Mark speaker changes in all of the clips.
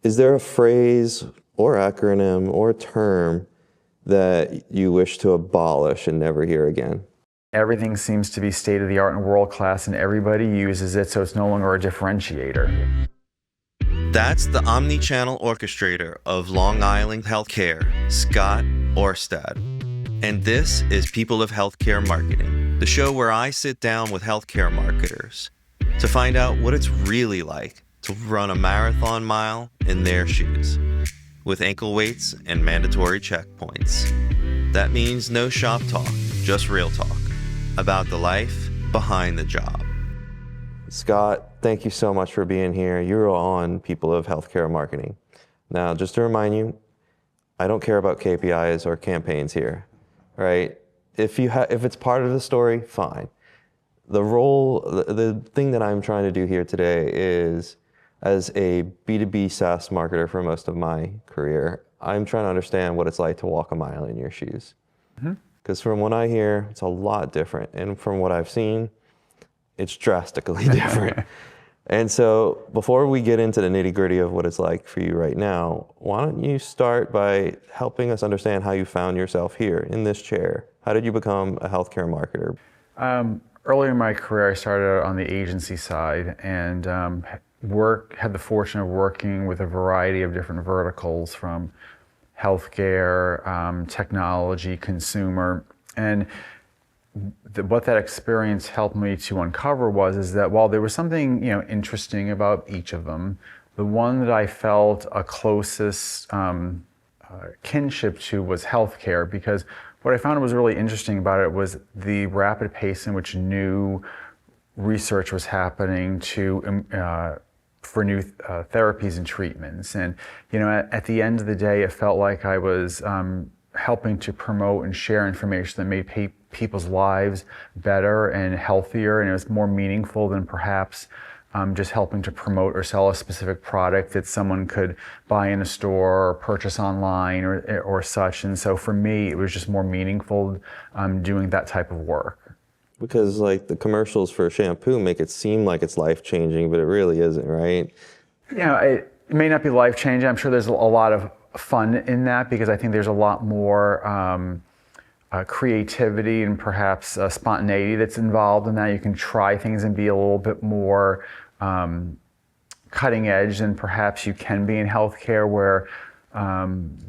Speaker 1: Is there a phrase or acronym or term that you wish to abolish and never hear again?
Speaker 2: Everything seems to be state of the art and world class, and everybody uses it, so it's no longer a differentiator.
Speaker 1: That's the omni-channel orchestrator of Long Island Healthcare, Scott Orstad. And this is People of Healthcare Marketing, the show where I sit down with healthcare marketers to find out what it's really like to run a marathon mile in their shoes, with ankle weights and mandatory checkpoints. That means no shop talk, just real talk about the life behind the job. Scott, thank you so much for being here. You're on People of Healthcare Marketing. Now, just to remind you, I don't care about KPIs or campaigns here, right? If it's part of the story, fine. The thing that I'm trying to do here today is, as a B2B SaaS marketer for most of my career, I'm trying to understand what it's like to walk a mile in your shoes. Because from what I hear, it's a lot different. And from what I've seen, it's drastically different. And so before we get into the nitty-gritty of what it's like for you right now, why don't you start by helping us understand how you found yourself here in this chair? How did you become a healthcare marketer?
Speaker 2: Earlier in my career, I started out on the agency side and had the fortune of working with a variety of different verticals, from healthcare, technology, consumer. And what that experience helped me to uncover is that while there was something interesting about each of them, the one that I felt a closest kinship to was healthcare, because what I found was really interesting about it was the rapid pace in which new research was happening for new therapies and treatments. And at the end of the day, it felt like I was helping to promote and share information that made people's lives better and healthier, and it was more meaningful than perhaps just helping to promote or sell a specific product that someone could buy in a store or purchase online or such. And so for me, it was just more meaningful doing that type of work.
Speaker 1: Because like the commercials for shampoo make it seem like it's life-changing, but it really isn't, right?
Speaker 2: It may not be life-changing. I'm sure there's a lot of fun in that, because I think there's a lot more creativity and perhaps spontaneity that's involved in that. You can try things and be a little bit more cutting edge than perhaps you can be in healthcare, where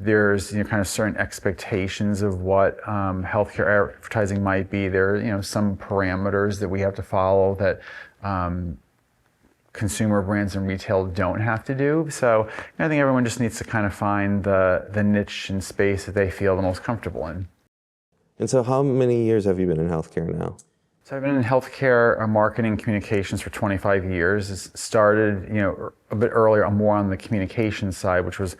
Speaker 2: there's kind of certain expectations of what healthcare advertising might be. There are some parameters that we have to follow that consumer brands and retail don't have to do. So I think everyone just needs to kind of find the niche and space that they feel the most comfortable in.
Speaker 1: And so how many years have you been in healthcare now?
Speaker 2: So I've been in healthcare marketing communications for 25 years. It started a bit earlier, more on the communication side, which was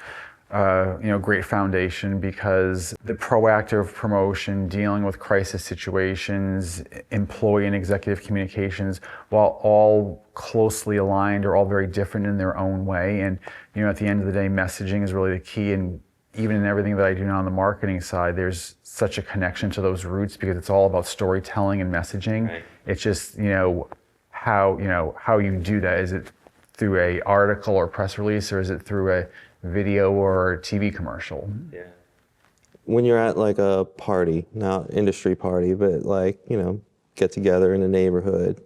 Speaker 2: great foundation, because the proactive promotion, dealing with crisis situations, employee and executive communications, while all closely aligned, are all very different in their own way. And at the end of the day, messaging is really the key. And even in everything that I do now on the marketing side, there's such a connection to those roots, because it's all about storytelling and messaging. Right. It's just how you do that. Is it through a article or press release, or is it through a video or TV commercial?
Speaker 1: Yeah. When you're at like a party, not industry party, but get together in a neighborhood,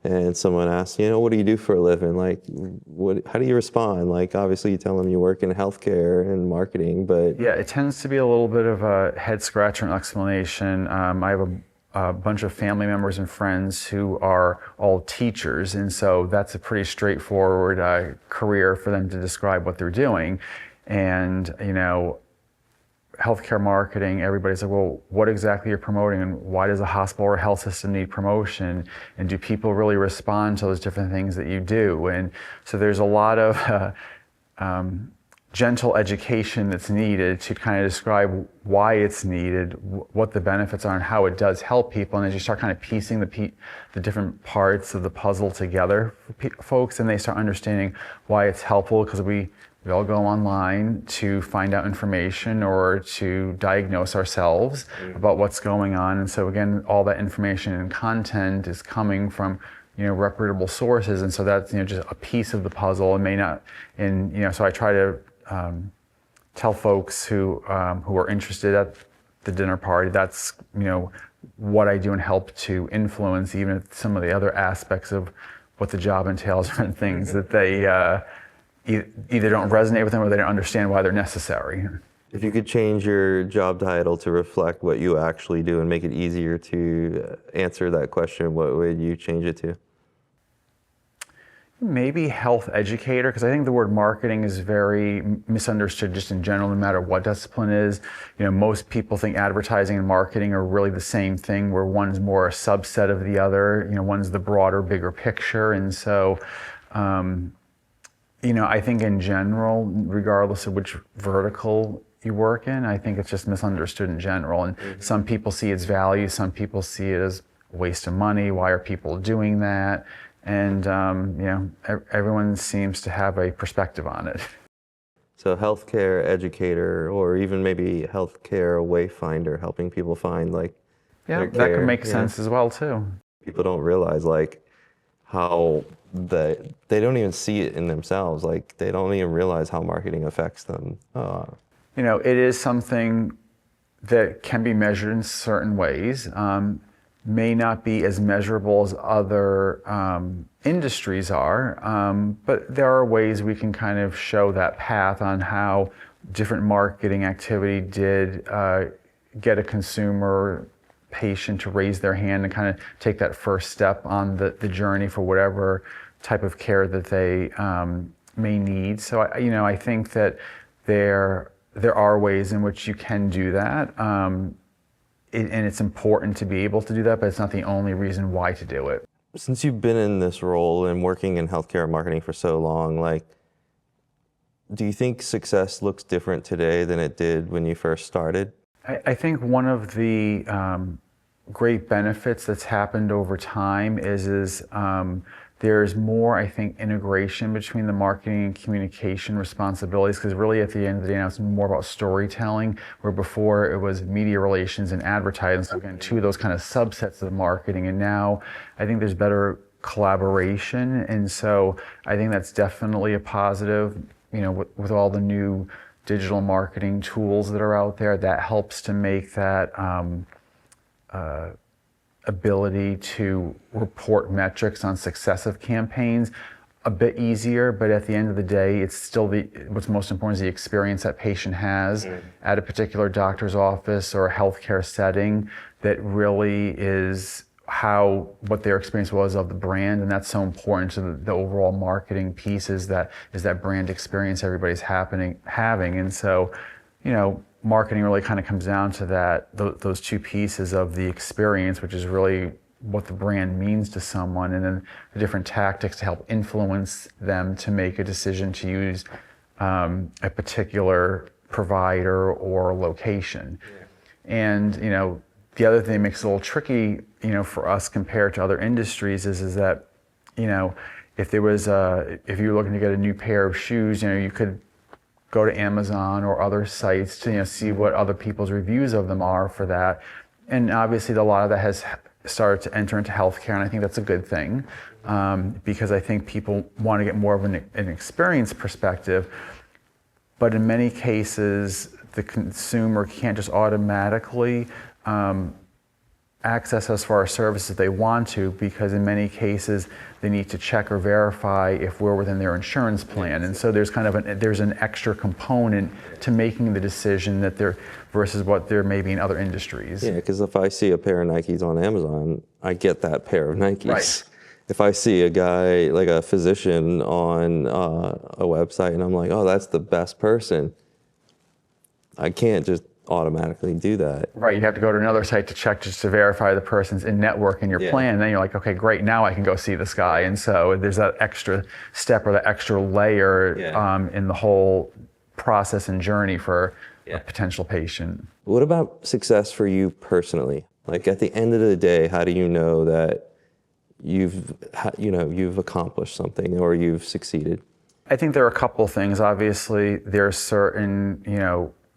Speaker 1: and someone asks, what do you do for a living? Like, how do you respond? Like, obviously you tell them you work in healthcare and marketing, but...
Speaker 2: Yeah, it tends to be a little bit of a head scratcher and explanation. I have a bunch of family members and friends who are all teachers, and so that's a pretty straightforward career for them to describe what they're doing. And healthcare marketing, everybody's like, well, what exactly you're promoting, and why does a hospital or health system need promotion, and do people really respond to those different things that you do? And so there's a lot of gentle education that's needed to kind of describe why it's needed, what the benefits are, and how it does help people. And as you start kind of piecing the different parts of the puzzle together for folks, and they start understanding why it's helpful, because we all go online to find out information or to diagnose ourselves about what's going on. And so again, all that information and content is coming from reputable sources, and so that's just a piece of the puzzle. It may not, and so I try to tell folks who are interested at the dinner party that's what I do and help to influence even some of the other aspects of what the job entails and things that they either don't resonate with them or they don't understand why they're necessary.
Speaker 3: If you could change your job title to reflect what you actually do and make it easier to answer that question, what would you change it to?
Speaker 2: Maybe health educator, because I think the word marketing is very misunderstood just in general, no matter what discipline is. Most people think advertising and marketing are really the same thing, where one's more a subset of the other. One's the broader, bigger picture. And so, I think in general, regardless of which vertical you work in, I think it's just misunderstood in general. And some people see its value, some people see it as a waste of money. Why are people doing that? And everyone seems to have a perspective on it.
Speaker 3: So healthcare educator, or even maybe healthcare wayfinder, helping people find
Speaker 2: that could make sense as well too.
Speaker 3: People don't realize how they don't even see it in themselves. They don't even realize how marketing affects them.
Speaker 2: It is something that can be measured in certain ways. May not be as measurable as other industries are, but there are ways we can kind of show that path on how different marketing activity did get a consumer patient to raise their hand and kind of take that first step on the journey for whatever type of care that they may need. So I think that there are ways in which you can do that. And it's important to be able to do that, but it's not the only reason why to do it.
Speaker 3: Since you've been in this role and working in healthcare marketing for so long, do you think success looks different today than it did when you first started?
Speaker 2: I think one of the great benefits that's happened over time is there's more, I think, integration between the marketing and communication responsibilities, because really at the end of the day now it's more about storytelling, where before it was media relations and advertising, so again, two of those kind of subsets of marketing, and now I think there's better collaboration, and so I think that's definitely a positive, with all the new digital marketing tools that are out there, that helps to make that ability to report metrics on successive campaigns a bit easier, but at the end of the day, it's still what's most important is the experience that patient has at a particular doctor's office or a healthcare setting that really is what their experience was of the brand, and that's so important to the overall marketing piece is that brand experience everybody's having, and so marketing really kind of comes down to those two pieces of the experience, which is really what the brand means to someone, and then the different tactics to help influence them to make a decision to use a particular provider or location. And the other thing that makes it a little tricky, for us compared to other industries is that, if you were looking to get a new pair of shoes, you could go to Amazon or other sites to see what other people's reviews of them are for that. And obviously a lot of that has started to enter into healthcare, and I think that's a good thing, because I think people want to get more of an experience perspective. But in many cases, the consumer can't just automatically access us for our services if they want to, because in many cases they need to check or verify if we're within their insurance plan, and so there's kind of there's an extra component to making the decision versus what there may be in other industries.
Speaker 3: Yeah, because if I see a pair of Nikes on Amazon, I get that pair of Nikes.
Speaker 2: Right.
Speaker 3: If I see a guy like a physician on a website and I'm like, oh, that's the best person, I can't just automatically do that.
Speaker 2: Right, you have to go to another site to check just to verify the person's in network in your plan, and then you're like, okay, great, now I can go see this guy. And so there's that extra step or that extra layer in the whole process and journey for a potential patient.
Speaker 3: What about success for you personally? At the end of the day, how do you know that you've accomplished something or you've succeeded?
Speaker 2: I think there are a couple things. Obviously, there's certain,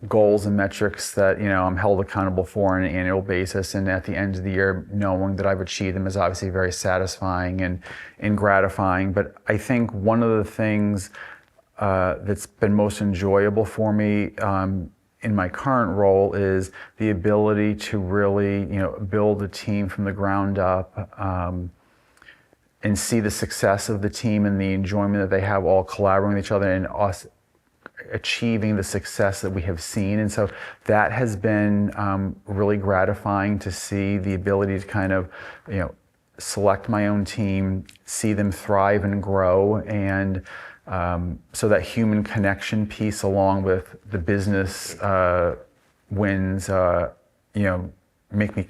Speaker 2: goals and metrics that I'm held accountable for on an annual basis, and at the end of the year knowing that I've achieved them is obviously very satisfying and gratifying. But I think one of the things that's been most enjoyable for me in my current role is the ability to really build a team from the ground up, and see the success of the team and the enjoyment that they have all collaborating with each other and us achieving the success that we have seen. And so that has been really gratifying to see, the ability to kind of select my own team, see them thrive and grow, and so that human connection piece along with the business wins make me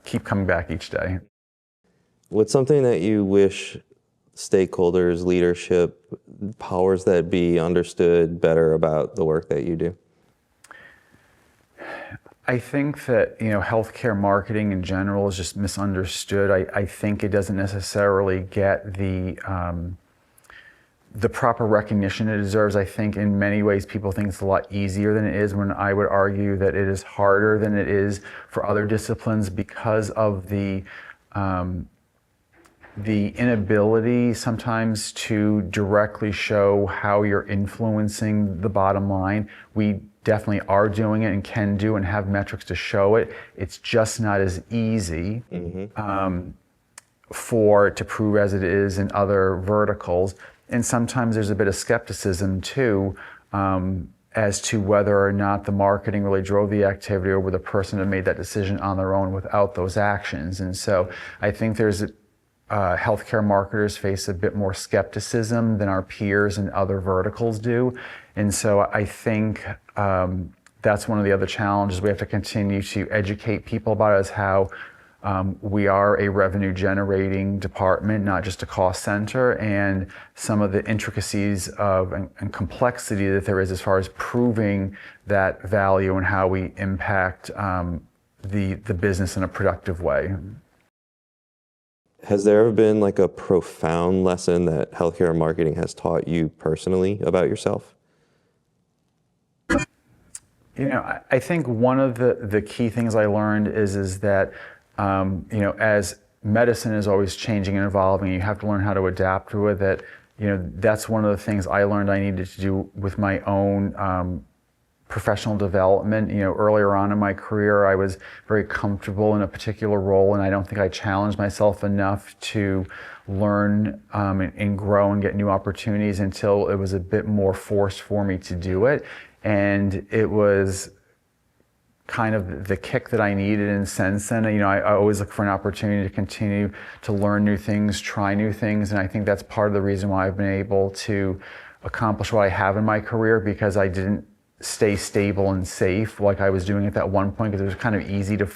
Speaker 2: keep coming back each day.
Speaker 3: What's something that you wish stakeholders, leadership, powers that be understood better about the work that you do?
Speaker 2: I think that healthcare marketing in general is just misunderstood. I think it doesn't necessarily get the proper recognition it deserves. I think in many ways people think it's a lot easier than it is, when I would argue that it is harder than it is for other disciplines, because of the inability sometimes to directly show how you're influencing the bottom line. We definitely are doing it and can do and have metrics to show it. It's just not as easy to prove as it is in other verticals. And sometimes there's a bit of skepticism too, as to whether or not the marketing really drove the activity, or whether the person had made that decision on their own without those actions. And so I think there's healthcare marketers face a bit more skepticism than our peers in other verticals do. And so I think that's one of the other challenges we have to continue to educate people about, is how we are a revenue generating department, not just a cost center, and some of the intricacies of and complexity that there is as far as proving that value and how we impact the business in a productive way.
Speaker 3: Has there ever been like a profound lesson that healthcare marketing has taught you personally about yourself?
Speaker 2: I think one of the key things I learned is that as medicine is always changing and evolving, you have to learn how to adapt to it. That's one of the things I learned I needed to do with my own professional development. Earlier on in my career, I was very comfortable in a particular role, and I don't think I challenged myself enough to learn and grow and get new opportunities until it was a bit more forced for me to do it. And it was kind of the kick that I needed in sense. And I always look for an opportunity to continue to learn new things, try new things, and I think that's part of the reason why I've been able to accomplish what I have in my career, because I didn't stay stable and safe like I was doing at that one point, because it was kind of easy to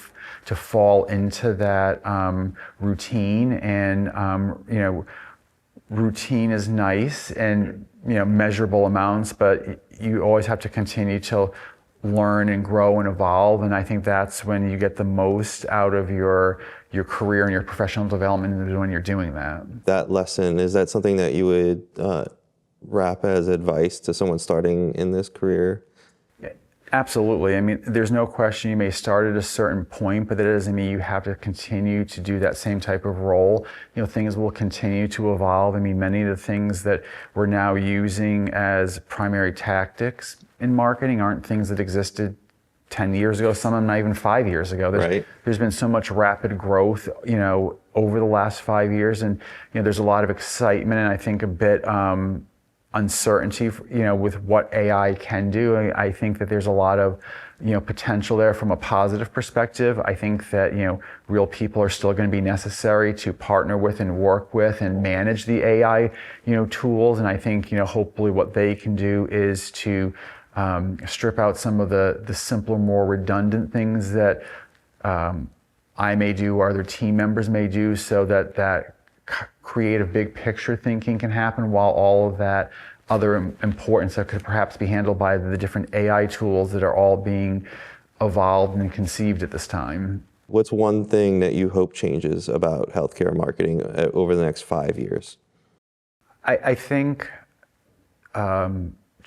Speaker 2: fall into that routine. And routine is nice, and measurable amounts, but you always have to continue to learn and grow and evolve. And I think that's when you get the most out of your career and your professional development, when you're doing that.
Speaker 3: That lesson, is that something that you would wrap as advice to someone starting in this career?
Speaker 2: Absolutely. I mean, there's no question you may start at a certain point, but that doesn't mean you have to continue to do that same type of role. Things will continue to evolve. I mean, many of the things that we're now using as primary tactics in marketing aren't things that existed 10 years ago, some of them not even 5 years ago. There's been so much rapid growth, over the last 5 years, and there's a lot of excitement, and I think a bit uncertainty, with what AI can do. I think that there's a lot of, potential there from a positive perspective. I think that, real people are still going to be necessary to partner with and work with and manage the AI, tools. And I think, hopefully what they can do is to strip out some of the simpler, more redundant things that I may do or other team members may do, so that creative big picture thinking can happen, while all of that other importance that could perhaps be handled by the different AI tools that are all being evolved and conceived at this time.
Speaker 3: What's one thing that you hope changes about healthcare marketing over the next 5 years?
Speaker 2: I think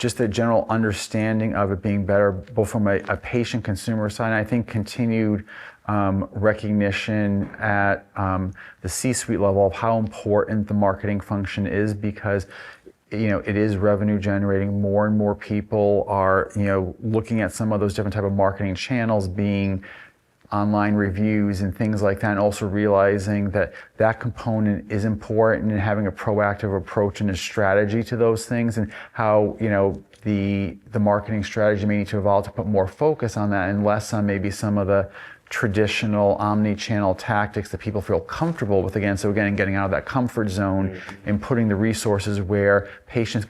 Speaker 2: just a general understanding of it being better, both from a patient consumer side, and I think continued recognition at the C-suite level of how important the marketing function is, because it is revenue generating. More and more people are looking at some of those different type of marketing channels, being online reviews and things like that, and also realizing that that component is important, and having a proactive approach and a strategy to those things, and how the marketing strategy may need to evolve to put more focus on that and less on maybe some of the traditional omni-channel tactics that people feel comfortable with. Again, so again, getting out of that comfort zone and putting the resources where patients,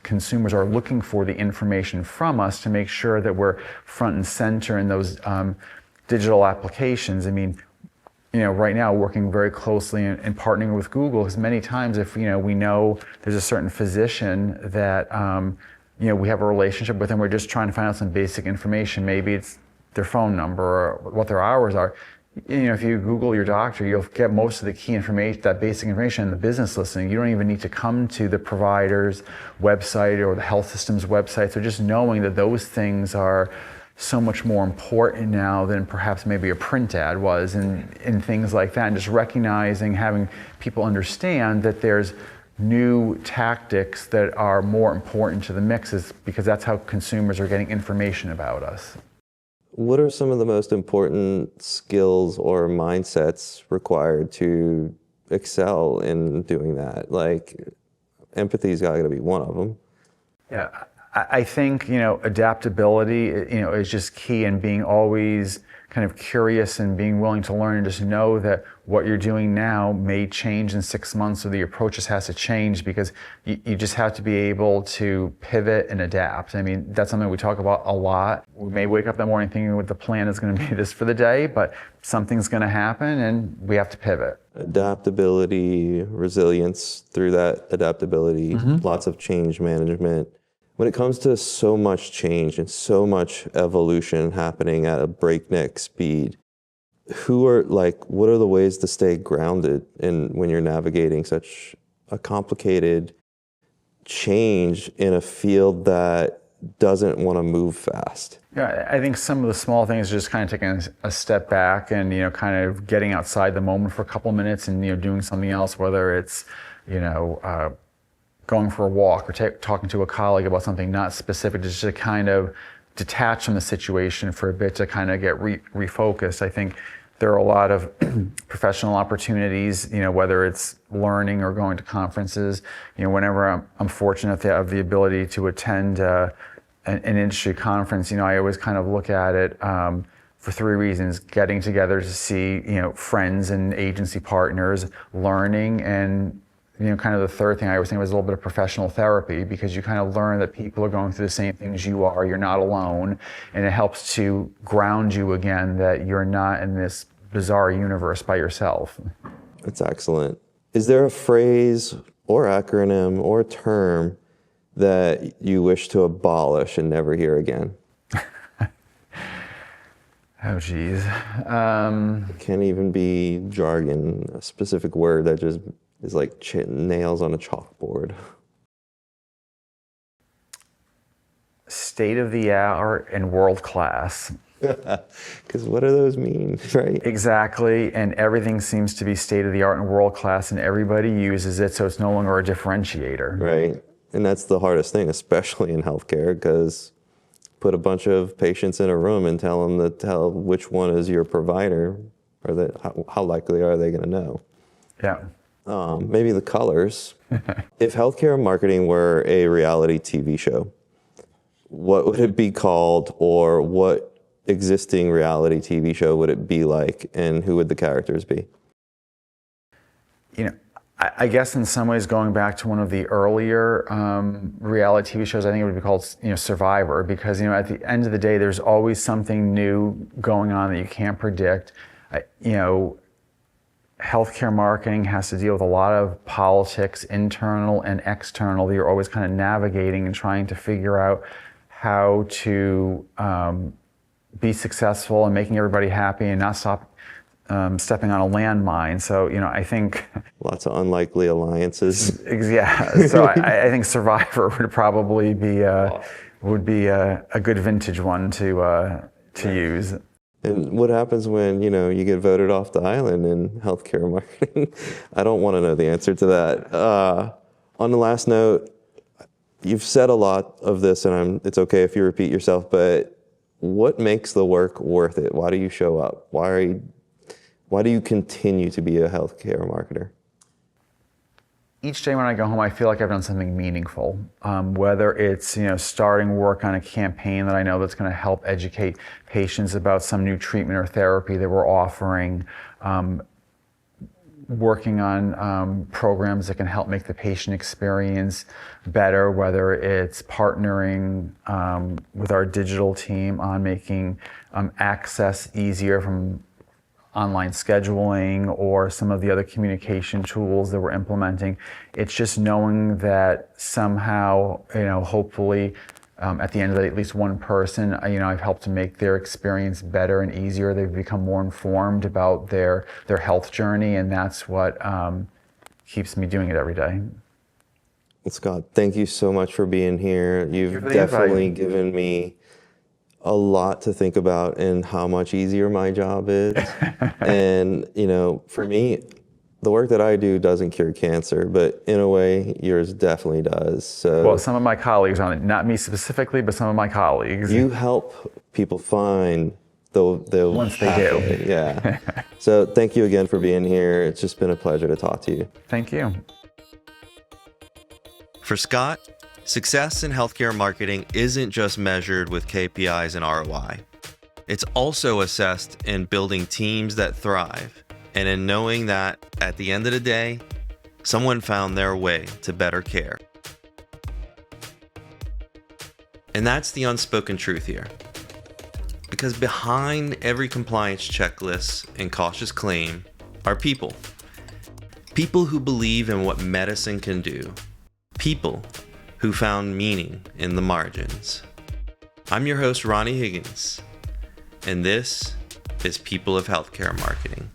Speaker 2: consumers are looking for the information from us, to make sure that we're front and center in those digital applications. I mean, right now working very closely and partnering with Google, because many times if we know there's a certain physician that we have a relationship with, and we're just trying to find out some basic information, maybe it's their phone number or what their hours are. If you Google your doctor, you'll get most of the key information, that basic information in the business listing. You don't even need to come to the provider's website or the health system's website. So just knowing that those things are so much more important now than perhaps maybe a print ad was, and things like that, and just recognizing, having people understand that there's new tactics that are more important to the mixes, because that's how consumers are getting information about us.
Speaker 3: What are some of the most important skills or mindsets required to excel in doing that? Like, empathy's got to be one of them.
Speaker 2: Yeah, I think adaptability is just key, and being always kind of curious and being willing to learn, and just know that what you're doing now may change in 6 months, or the approach just has to change, because you just have to be able to pivot and adapt. I mean, that's something we talk about a lot. We may wake up that morning thinking what the plan is going to be this for the day, but something's going to happen and we have to pivot.
Speaker 3: Adaptability, resilience through that adaptability, lots of change management. When it comes to so much change and so much evolution happening at a breakneck speed, what are the ways to stay grounded when you're navigating such a complicated change in a field that doesn't want to move fast?
Speaker 2: Yeah, I think some of the small things are just kind of taking a step back and, kind of getting outside the moment for a couple of minutes and, doing something else, whether it's, going for a walk or talking to a colleague about something not specific, just to kind of detach from the situation for a bit, to kind of get refocused. I think there are a lot of professional opportunities, whether it's learning or going to conferences. Whenever I'm fortunate to have the ability to attend an industry conference, I always kind of look at it for three reasons: getting together to see, friends and agency partners, learning, and kind of the third thing I always think was a little bit of professional therapy, because you kind of learn that people are going through the same things you are. You're not alone, and it helps to ground you again, that you're not in this bizarre universe by yourself.
Speaker 3: That's excellent. Is there a phrase or acronym or term that you wish to abolish and never hear again?
Speaker 2: Oh, geez.
Speaker 3: It can't even be jargon, a specific word that just is like nails on a chalkboard.
Speaker 2: State of the art and world class.
Speaker 3: Because what do those mean, right?
Speaker 2: Exactly, and everything seems to be state of the art and world class, and everybody uses it, so it's no longer a differentiator.
Speaker 3: Right, and that's the hardest thing, especially in healthcare, because put a bunch of patients in a room and tell them which one is your provider, or how likely are they going to know?
Speaker 2: Yeah.
Speaker 3: Maybe the colors. If healthcare marketing were a reality TV show, what would it be called, or what existing reality TV show would it be like, and who would the characters be?
Speaker 2: I guess in some ways, going back to one of the earlier reality TV shows, I think it would be called Survivor, because at the end of the day, there's always something new going on that you can't predict. Healthcare marketing has to deal with a lot of politics, internal and external, that you're always kind of navigating and trying to figure out how to be successful and making everybody happy, and not stepping on a landmine. So, I think
Speaker 3: Lots of unlikely alliances.
Speaker 2: yeah. So I think Survivor would probably be a good vintage one to use.
Speaker 3: And what happens when, you get voted off the island in healthcare marketing? I don't want to know the answer to that. On the last note, you've said a lot of this, and it's okay if you repeat yourself, but what makes the work worth it? Why do you show up? Why do you continue to be a healthcare marketer?
Speaker 2: Each day when I go home, I feel like I've done something meaningful. Whether it's starting work on a campaign that I know that's going to help educate patients about some new treatment or therapy that we're offering, working on programs that can help make the patient experience better, whether it's partnering with our digital team on making access easier from online scheduling or some of the other communication tools that we're implementing. It's just knowing that somehow, hopefully at the end of the day, at least one person, I've helped to make their experience better and easier. They've become more informed about their health journey, and that's what keeps me doing it every day.
Speaker 3: Scott, thank you so much for being here. You've
Speaker 2: the
Speaker 3: definitely
Speaker 2: invite.
Speaker 3: given me a lot to think about in how much easier my job is. And, for me, the work that I do doesn't cure cancer, but in a way, yours definitely does. So,
Speaker 2: Well, some of my colleagues on it, not me specifically, but some of my colleagues.
Speaker 3: you help people find the
Speaker 2: Once they do.
Speaker 3: pathway. Yeah. So thank you again for being here. It's just been a pleasure to talk to you.
Speaker 2: Thank you.
Speaker 1: For Scott, success in healthcare marketing isn't just measured with KPIs and ROI. It's also assessed in building teams that thrive and in knowing that at the end of the day, someone found their way to better care. And that's the unspoken truth here. Because behind every compliance checklist and cautious claim are people. People who believe in what medicine can do. People who found meaning in the margins. I'm your host, Ronnie Higgins, and this is People of Healthcare Marketing.